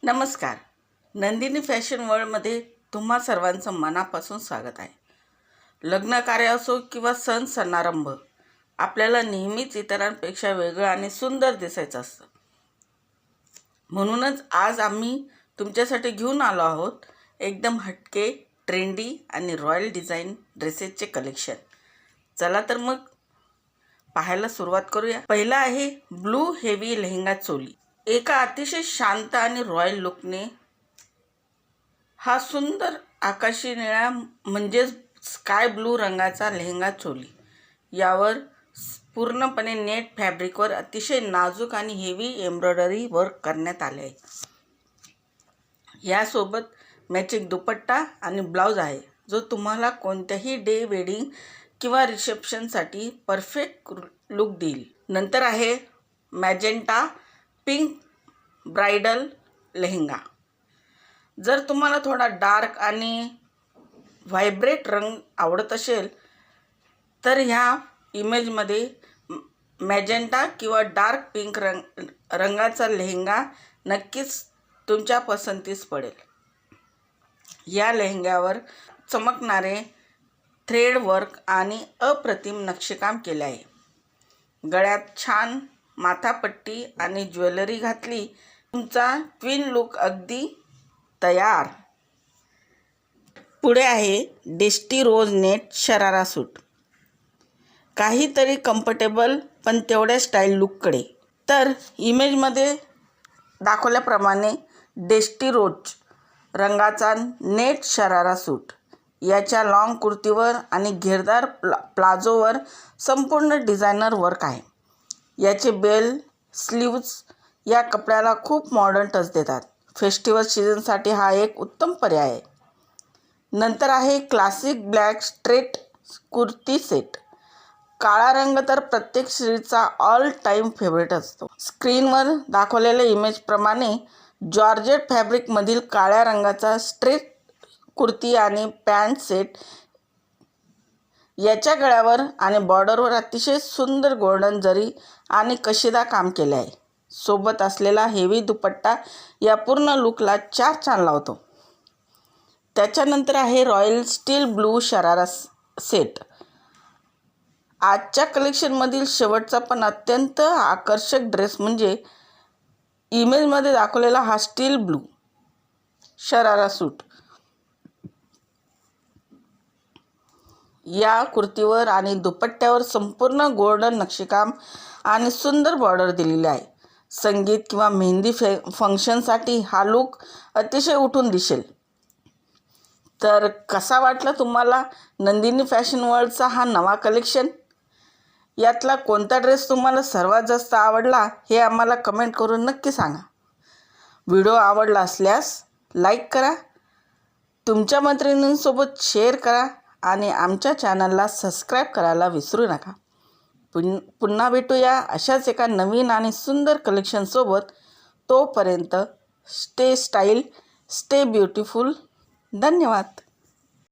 नमस्कार. नंदिनी फॅशन वर्ल्डमध्ये तुम्हा सर्वांचं मनापासून स्वागत आहे. लग्न कार्य असो किंवा सण समारंभ, आपल्याला नेहमीच इतरांपेक्षा वेगळं आणि सुंदर दिसायचं असतं. म्हणूनच आज आम्ही तुमच्यासाठी घेऊन आलो आहोत एकदम हटके, ट्रेंडी आणि रॉयल डिझाईन ड्रेसेसचे कलेक्शन. चला तर मग पाहायला सुरुवात करूया. पहिला आहे ब्लू हेवी लेहंगा चोली. एका अतिशय शांत आणि रॉयल लुकने हा सुंदर आकाशी निळा म्हणजेच स्काय ब्लू रंगाचा लेहंगा चोली. यावर पूर्णपणे नेट फॅब्रिकवर अतिशय नाजूक आणि हेवी एम्ब्रॉयडरी वर्क करण्यात आले आहे. यासोबत मॅचिंग दुपट्टा आणि ब्लाऊज आहे, जो तुम्हाला कोणत्याही डे वेडिंग किंवा रिसेप्शनसाठी परफेक्ट लुक देईल. नंतर आहे मॅजेंटा पिंक ब्राइडल लेहंगा. जर तुम्हाला थोडा डार्क आणि व्हायब्रेट रंग आवडत असेल तर ह्या इमेजमध्ये मॅजेंटा किंवा डार्क पिंक रंगाचा लेहंगा नक्कीच तुमच्या पसंतीस पडेल. या लेहंग्यावर चमकणारे थ्रेड वर्क आणि अप्रतिम नक्षीकाम केले आहे. गळ्यात छान माथापट्टी आणि ज्वेलरी घातली, तुमचा ट्विन लुक अगदी तयार. पुढे आहे डेस्टी रोज नेट शरारा सूट. काहीतरी कम्फर्टेबल पण तेवढ्या स्टाईल लुककडे. तर इमेजमध्ये दाखवल्याप्रमाणे डेस्टी रोज रंगाचा नेट शरारा सूट. याच्या लॉंग कुर्तीवर आणि घेरदार प्लाझोवर संपूर्ण डिझायनर वर्क आहे. याचे बेल स्लीव्ज या कपड्याला खूप मॉडर्न टच देतात. फेस्टिवल सीझनसाठी हा एक उत्तम पर्याय आहे. नंतर आहे classic black straight kurti set. काळा रंग तर प्रत्येक स्त्रीचा ऑल टाईम फेवरेट असतो. स्क्रीनवर दाखवलेल्या इमेजप्रमाणे जॉर्जेट फॅब्रिकमधील काळ्या रंगाचा स्ट्रेट कुर्ती आणि पॅन्ट सेट. याच्या गळ्यावर आणि बॉर्डरवर अतिशय सुंदर गोल्डन जरी आणि कशीदा काम केले आहे. सोबत असलेला हेवी दुपट्टा या पूर्ण लुकला चार चांद लावतो. त्याच्यानंतर आहे royal steel blue sharara set. आजच्या कलेक्शनमधील शेवटचा पण अत्यंत आकर्षक ड्रेस म्हणजे इमेजमध्ये दाखवलेला हा स्टील ब्लू शरारा सूट. या कुर्तीवर आणि दुपट्ट्यावर संपूर्ण गोल्डन नक्षीकाम आणि सुंदर बॉर्डर दिलेली आहे. संगीत किंवा मेहंदी फंक्शनसाठी हा लुक अतिशय उठून दिसेल. तर कसा वाटला तुम्हाला नंदिनी फॅशन वर्ल्डचा हा नवा कलेक्शन? यातला कोणता ड्रेस तुम्हाला सर्वात जास्त आवडला हे आम्हाला कमेंट करून नक्की सांगा. व्हिडिओ आवडला असल्यास लाईक करा, तुमच्या मैत्रिणींसोबत शेअर करा आणि आमच्या चॅनलला सबस्क्राईब करायला विसरू नका. पुन्हा भेटूया अशाच एका नवीन आणि सुंदर कलेक्शनसोबत. तोपर्यंत स्टे स्टाईल, स्टे ब्युटिफुल. धन्यवाद.